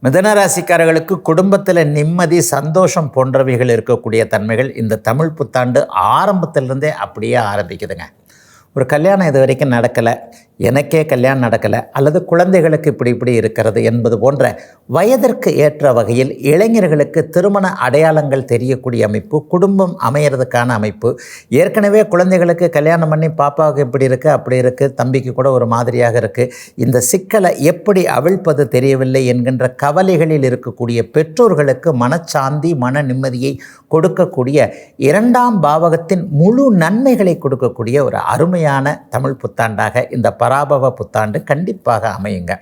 மிதன ராசிக்காரர்களுக்கு குடும்பத்தில் நிம்மதி, சந்தோஷம் போன்றவைகள் இருக்கக்கூடிய தன்மைகள் இந்த தமிழ் புத்தாண்டு ஆரம்பத்திலிருந்தே அப்படியே ஆரம்பிக்குதுங்க. ஒரு கல்யாணம் இது வரைக்கும் நடக்கலை, எனக்கே கல்யாணம் நடக்கலை, அல்லது குழந்தைகளுக்கு இப்படி இருக்கிறது என்பது போன்ற வயதிற்கு ஏற்ற வகையில் இளைஞர்களுக்கு திருமண அடையாளங்கள் தெரியக்கூடிய அமைப்பு, குடும்பம் அமையிறதுக்கான அமைப்பு, ஏற்கனவே குழந்தைகளுக்கு கல்யாணம் பண்ணி பாப்பாவுக்கு இப்படி இருக்குது அப்படி இருக்குது, தம்பிக்கு கூட ஒரு மாதிரியாக இருக்குது, இந்த சிக்கலை எப்படி அவிழ்ப்பது தெரியவில்லை என்கின்ற கவலைகளில் இருக்கக்கூடிய பெற்றோர்களுக்கு மனச்சாந்தி, மன நிம்மதியை கொடுக்கக்கூடிய 2ஆம் பாவகத்தின் முழு நன்மைகளை கொடுக்கக்கூடிய ஒரு அருமையான தமிழ் புத்தாண்டாக இந்த பராபவ புத்தாண்டு கண்டிப்பாக அமையுங்க.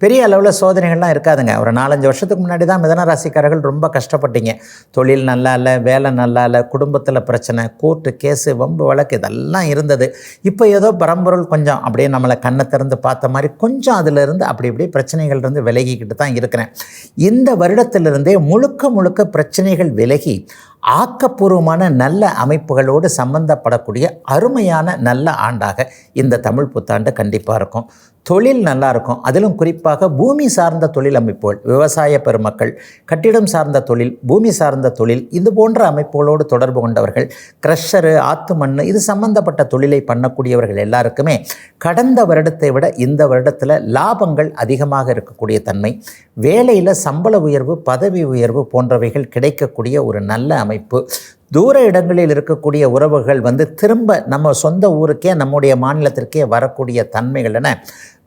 பெரிய அளவில் சோதனைகள்லாம் இருக்காதுங்க. ஒரு 4-5 வருஷத்துக்கு முன்னாடி தான் மிதன ராசிக்காரர்கள் ரொம்ப கஷ்டப்பட்டீங்க. தொழில் நல்லா இல்லை, வேலை நல்லா இல்லை, குடும்பத்தில் பிரச்சனை, கோர்ட்டு கேஸு, வம்பு வழக்கு இதெல்லாம் இருந்தது. இப்போ ஏதோ பரம்பொருள் கொஞ்சம் அப்படியே நம்மளை கண்ணை திறந்து பார்த்த மாதிரி கொஞ்சம் அதிலிருந்து அப்படி பிரச்சனைகள் இருந்து விலகிக்கிட்டு தான் இருக்கிறேன். இந்த வருடத்திலிருந்தே முழுக்க பிரச்சனைகள் விலகி ஆக்கப்பூர்வமான நல்ல அமைப்புகளோடு சம்பந்தப்படக்கூடிய அருமையான நல்ல ஆண்டாக இந்த தமிழ் புத்தாண்டு கண்டிப்பாக இருக்கும். தொழில் நல்லா இருக்கும். அதிலும் குறிப்பாக பூமி சார்ந்த தொழில் அமைப்புகள், விவசாய பெருமக்கள், கட்டிடம் சார்ந்த தொழில், பூமி சார்ந்த தொழில், இது போன்ற அமைப்புகளோடு தொடர்பு கொண்டவர்கள், கிரஷரு, ஆத்து மண், இது சம்பந்தப்பட்ட தொழிலை பண்ணக்கூடியவர்கள் எல்லாருக்குமே கடந்த வருடத்தை விட இந்த வருடத்தில் லாபங்கள் அதிகமாக இருக்கக்கூடிய தன்மை, வேலையில் சம்பள உயர்வு, பதவி உயர்வு போன்றவைகள் கிடைக்கக்கூடிய ஒரு நல்ல அமைப்பு, தூர இடங்களில் இருக்கக்கூடிய உறவுகள் திரும்ப நம்ம சொந்த ஊருக்கே, நம்முடைய மாநிலத்திற்கே வரக்கூடிய தன்மைகள் என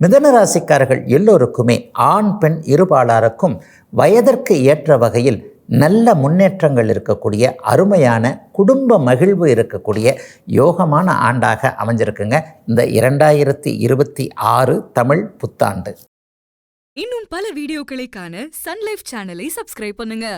மிதன ராசிக்காரர்கள் எல்லோருக்குமே, ஆண் பெண் இருபாலாருக்கும் வயதிற்கு ஏற்ற வகையில் நல்ல முன்னேற்றங்கள் இருக்கக்கூடிய அருமையான குடும்ப மகிழ்வு இருக்கக்கூடிய யோகமான ஆண்டாக அமைஞ்சிருக்குங்க இந்த 2026 தமிழ் புத்தாண்டு. இன்னும் பல வீடியோக்களை காண சன் லைஃப் சேனலை சப்ஸ்கிரைப் பண்ணுங்க.